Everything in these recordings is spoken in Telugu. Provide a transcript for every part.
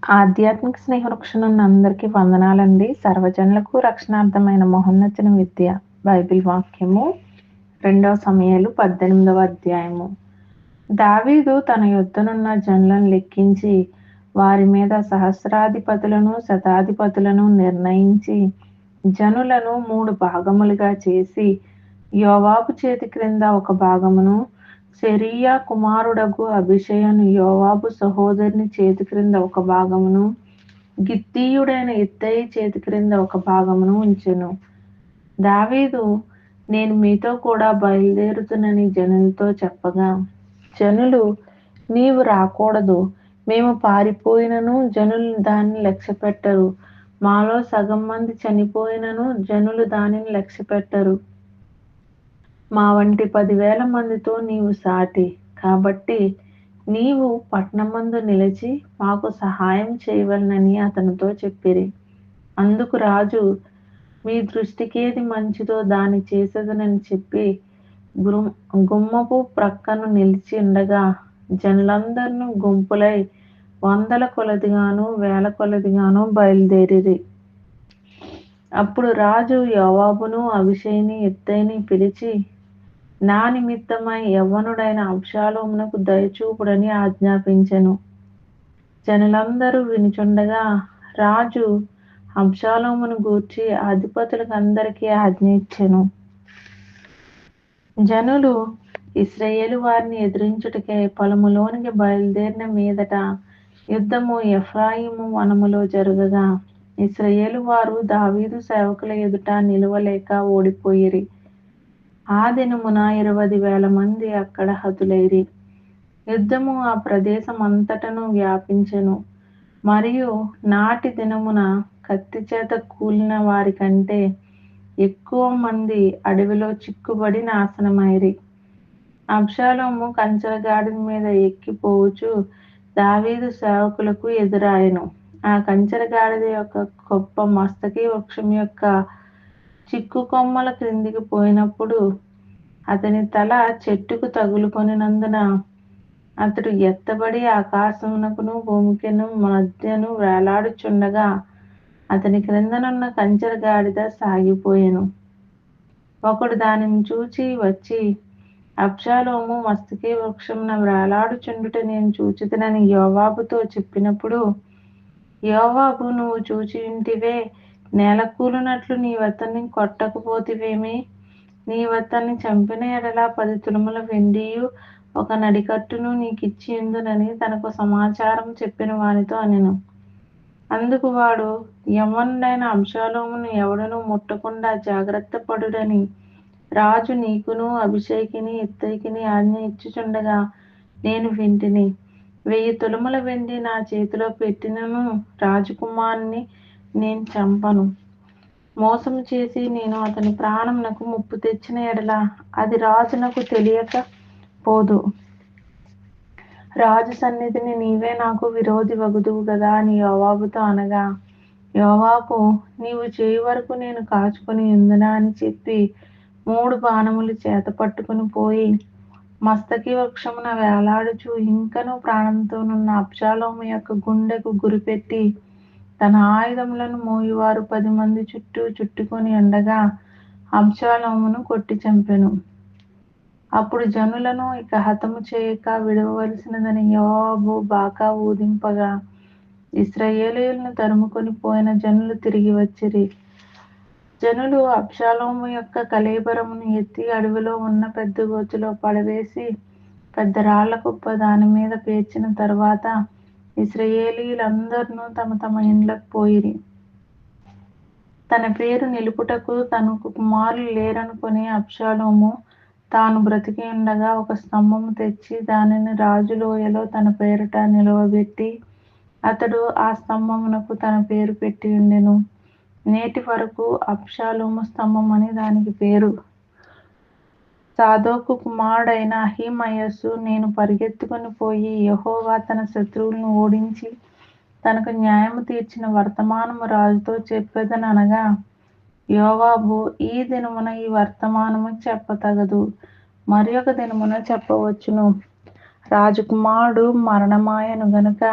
ఆధ్యాత్మిక స్నేహవృక్షం నుండి అందరికీ వందనాలండి. సర్వజనులకు రక్షణార్థమైన మహోన్నతమైన విద్య. బైబిల్ వాక్యము 2 సమూయేలు 18వ అధ్యాయము. దావీదు తన యొద్దనున్న జనులను లెక్కించి వారి మీద సహస్రాధిపతులను శతాధిపతులను నిర్ణయించి జనులను 3 భాగములుగా చేసి యోవాబు చేతి క్రింద ఒక భాగమును, సెరూయా కుమారుడగు అబీషైను యోవాబు సహోదరుని చేతి క్రింద ఒక భాగమును, గిత్తీయుడైన ఇత్తయి చేతి క్రింద ఒక భాగమును ఉంచెను. దావీదు, నేను మీతో కూడా బయలుదేరుతునని జనులతో చెప్పగా, జనులు, నీవు రాకూడదు, మేము పారిపోయినను జనులు దానిని లక్ష్యపెట్టరు, మాలో సగం మంది చనిపోయినను జనులు దానిని లక్ష్యపెట్టరు, మా వంటి 10,000 మందితో నీవు సాటి, కాబట్టి నీవు పట్టణమందు నిలిచి మాకు సహాయం చేయవలెనని అతనితో చెప్పిరి. అందుకు రాజు, మీ దృష్టికేది మంచిదో దాని చేసేదనని చెప్పి గుమ్మపు ప్రక్కను నిలిచి ఉండగా జనులందరూ గుంపులై 100ల కొలదిగాను 1000ల కొలదిగాను బయలుదేరిరి. అప్పుడు రాజు యోవాబును అబీషైని ఇత్తయిని పిలిచి, నా నిమిత్తమై యవ్వనుడైన అబ్షాలోమునకు దయచూపుడని ఆజ్ఞాపించెను. జనులందరూ వినుచుండగా రాజు అబ్షాలోమును గూర్చి అధిపతులకందరికీ ఆజ్ఞ ఇచ్చెను. జనులు ఇశ్రాయేలు వారిని ఎదిరించుటకై పొలములోనికి బయలుదేరిన మీదట యుద్ధము ఎఫ్రాయిము వనములో జరగగా ఇశ్రాయేలు వారు దావీదు సేవకుల ఎదుట నిలువలేక ఓడిపోయిరి. ఆ దినమున 20,000 మంది అక్కడ హతులైరి. యుద్ధము ఆ ప్రదేశమంతటను వ్యాపించెను. మరియు నాటి దినమున కత్తి చేత కూలిన వారి కంటే ఎక్కువ మంది అడవిలో చిక్కుబడి నాశనమైరి. అబ్షాలోము కంచెల గాడిద మీద ఎక్కిపోవుచు దావీదు సేవకులకు ఎదురాయెను. ఆ కంచెల గాడిద యొక్క గొప్ప మస్తకి వృక్షం యొక్క చిక్కు కొమ్మల క్రిందికి పోయినప్పుడు అతని తల చెట్టుకు తగులుకొనినందున అతడు ఎత్తబడి ఆకాశమునకును భూమికిను మధ్యను వేలాడుచుండగా అతని క్రిందనున్న కంచెల గాడిద సాగిపోయెను. ఒకడు దానిని చూచి వచ్చి, అబ్షాలోము మస్తకి వృక్షమున వేలాడుచుండుట నేను చూచితినని యోవాబుతో చెప్పినప్పుడు యోవాబు, నువ్వు చూచియుంటివే, నేలకూలునట్లు నీవతన్ని కొట్టకపోతివేమి? నీవతన్ని చంపిన ఎడల 10 తులముల వెండియు 1 నడికట్టును నీకిచ్చియుందునని తనకు సమాచారం చెప్పిన వానితో అనెను. అందుకు వాడు, యవ్వనుడైన అబ్షాలోమును ఎవడునూ ముట్టకుండా జాగ్రత్త పడుడని రాజు నీకును అబీషైకిని ఇత్తయికిని ఆజ్ఞ ఇచ్చుచుండగా నేను వింటిని. 1000 తులముల వెండి నా చేతిలో పెట్టినను రాజకుమారుని నేను చంపను. మోసము చేసి నేను అతని ప్రాణమునకు ముప్పు తెచ్చిన ఎడల అది రాజునకు తెలియక పోదు. రాజు సన్నిధిని నీవే నాకు విరోధి వగుదువు గదా అని యోవాబుతో అనగా, యోవాబు, నీవు చేయు వరకు నేను కాచుకొని ఉందునా అని చెప్పి 3 బాణములు చేత పట్టుకుని పోయి మస్తకి వృక్షమున వేలాడుచు ఇంకనూ ప్రాణంతోనున్న అబ్షాలోము యొక్క గుండెకు గురిపెట్టి తన ఆయుధములను మోయువారు 10 మంది చుట్టూ చుట్టుకొని ఉండగా అబ్షాలోమును కొట్టి చంపెను. అప్పుడు జనులను ఇక హతము చేయక విడువవలసినదని యోవాబు బాకా ఊదింపగా ఇశ్రాయేలీయులను తరుముకొని పోయిన జనులు తిరిగి వచ్చిరి. జనులు అబ్షాలోము యొక్క కళేబరమును ఎత్తి అడవిలో ఉన్న పెద్ద గోతిలో పడవేసి పెద్ద రాళ్ల కుప్ప దాని మీద పేర్చిన తరువాత ఇశ్రాయేలీయులందరూ తమ తమ ఇండ్లకు పోయిరి. తన పేరు నిలుపుటకు తనకు కుమారులు లేరనుకుని అబ్షాలోము తాను బ్రతికి ఉండగా ఒక స్తంభము తెచ్చి దానిని రాజు లోయలో తన పేరిట నిలువబెట్టి అతడు ఆ స్తంభమునకు తన పేరు పెట్టి ఉండెను. నేటి వరకు అబ్షాలోము స్తంభం అని దానికి పేరు. సాదోకు కుమారుడైన అహీమయస్సు, నేను పరిగెత్తుకొని పోయి యెహోవా తన శత్రువులను ఓడించి తనకు న్యాయము తీర్చిన వర్తమానము రాజుతో చెప్పెదనగా, యోవాబు, ఈ దినమున ఈ వర్తమానము చెప్పతగదు, మరి ఒక దినమున చెప్పవచ్చును. రాజకుమారుడు మరణమాయెను గనుక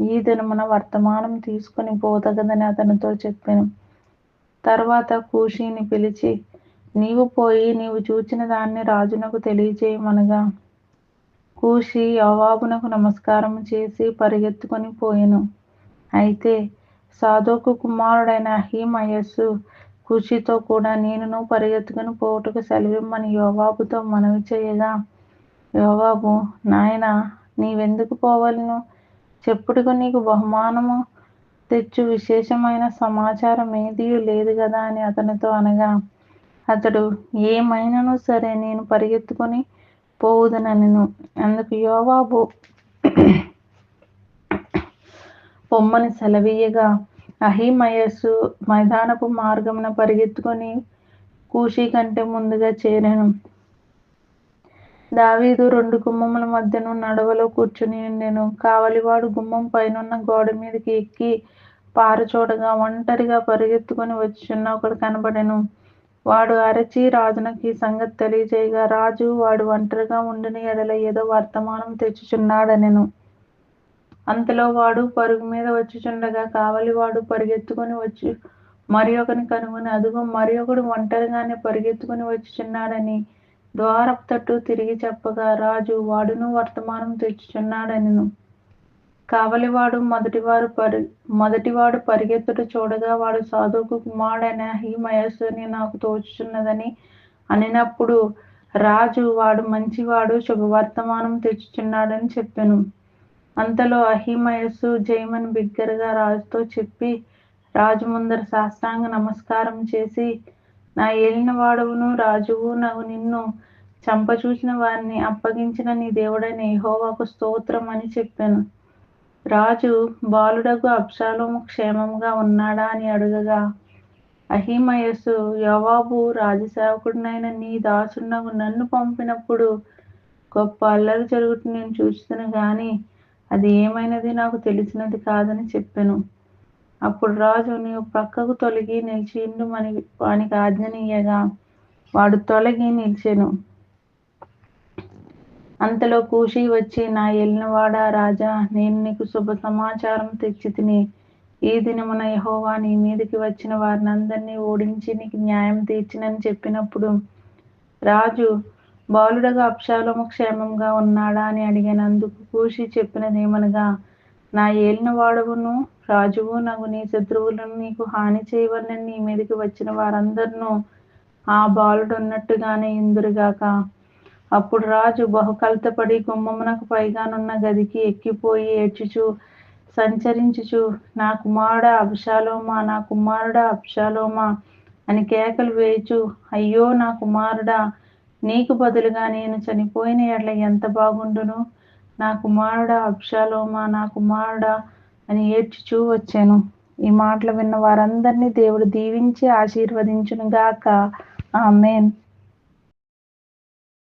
ఈ దినమున వర్తమానం తీసుకుని పోతగదని అతనితో చెప్పాను. తర్వాత కూషీని పిలిచి, నీవు పోయి నీవు చూచిన దాన్ని రాజునకు తెలియజేయమనగా, కూషీ యోవాబునకు నమస్కారము చేసి పరిగెత్తుకొని పోయెను. అయితే సాదోకు కుమారుడైన అహీమయస్సు కూషీతో కూడా నేనును పరిగెత్తుకొని పోవుటకు సెలవిమ్మని యోవాబుతో మనవి చేయగా, యోవాబు, నాయనా, నీవెందుకు పోవలెను? చెప్పుటకు నీకు బహుమానము తెచ్చు విశేషమైన సమాచారం ఏదియూ లేదు గదా అని అతనితో అనగా, అతడు, ఏమైనను సరే నేను పరిగెత్తుకొని పోవుదునెను. అందుకు యోవాబు పొమ్మని సెలవీయగా, అహీమయస్సు మైదానపు మార్గమున పరిగెత్తుకొని కూషీ కంటే ముందుగా చేరెను. దావీదు 2 గుమ్మముల మధ్యను నడవలో కూర్చుని ఉండెను. కావలివాడు గుమ్మం పైనున్న గోడ మీదకి ఎక్కి పారచూడగా ఒంటరిగా పరిగెత్తుకొని వచ్చుచున్న ఒకడు కనబడెను. వాడు అరచి రాజునకు ఈ సంగతి తెలియజేయగా, రాజు వాడు ఒంటరిగా ఉండిన ఎడల ఏదో వర్తమానం తెచ్చుచున్నాడనెను. అంతలో వాడు పరుగు మీద వచ్చుచుండగా కావలివాడు పరిగెత్తుకొని వచ్చి మరి ఒకని కనుగొని, అదుగో మరి ఒకడు ఒంటరిగానే పరిగెత్తుకొని వచ్చుచున్నాడని ద్వారపు తట్టు తిరిగి చెప్పగా, రాజు వాడును వర్తమానం తెచ్చుచున్నాడనెను. కావలివాడు మొదటివాడు పరిగెత్తుట చూడగా, వాడు సాదోకు కుమారుడైన అహీమయస్సు అని నాకు తోచుచున్నదని అనినప్పుడు రాజు, వాడు మంచివాడు, శుభవర్తమానం తెచ్చుచున్నాడని చెప్పెను. అంతలో అహీమయస్సు జయమని బిగ్గరగా రాజుతో చెప్పి, రాజు ముందర సాష్టాంగ నమస్కారం చేసి, నా ఏలిన వాడవును రాజువు నగు నిన్ను చంపచూచిన వారిని అప్పగించిన నీ దేవుడైన యెహోవాకు స్తోత్రం అని చెప్పాను. రాజు, బాలుడగు అబ్షాలోము క్షేమముగా ఉన్నాడా అని అడుగగా, అహీమయస్సు, యోవాబు రాజసేవకుడనైన నీ దాసుడనగు నన్ను పంపినప్పుడు గొప్ప అల్లరి జరుగుట నేను చూచితిని గాని అది ఏమైనది నాకు తెలిసినది కాదని చెప్పెను. అప్పుడు రాజు, నీవు ప్రక్కకు తొలగి నిలిచియుండుమని వానికి ఆజ్ఞనియ్యగా, వాడు తొలగి నిలిచెను. అంతలో కూషీ వచ్చి, నా ఏలినవాడా రాజా, నేను నీకు శుభ సమాచారం తెచ్చితిని. ఈ దినమున యెహోవా నీ మీదికి వచ్చిన వారినందరినీ ఓడించి నీకు న్యాయం తీర్చినని చెప్పినప్పుడు రాజు, బాలుడగు అబ్షాలోము క్షేమంగా ఉన్నాడా అని అడిగాను. అందుకు కూషీ చెప్పినదేమనగా, నా ఏలిన వాడవును రాజువు నగు నీ శత్రువులను నీకు హాని చేయవలనని నీ మీదికి వచ్చిన వారందరినూ ఆ బాలుడున్నట్టుగానే ఇందురుగాక. అప్పుడు రాజు బహు కలతపడి గుమ్మమునకు పైగానున్న గదికి ఎక్కిపోయి ఏడ్చుచు సంచరించుచు, నా కుమారుడా అబ్షాలోమా, నా కుమారుడా అబ్షాలోమా అని కేకలు వేయుచు, అయ్యో నా కుమారుడా, నీకు బదులుగా నేను చనిపోయిన ఎడల ఎంత బాగుండును, నా కుమారుడా అబ్షాలోమా, నా కుమారుడా అని ఏడ్చుచూ వచ్చాను. ఈ మాటలు విన్న వారందరినీ దేవుడు దీవించి ఆశీర్వదించునుగాక. ఆమేన్.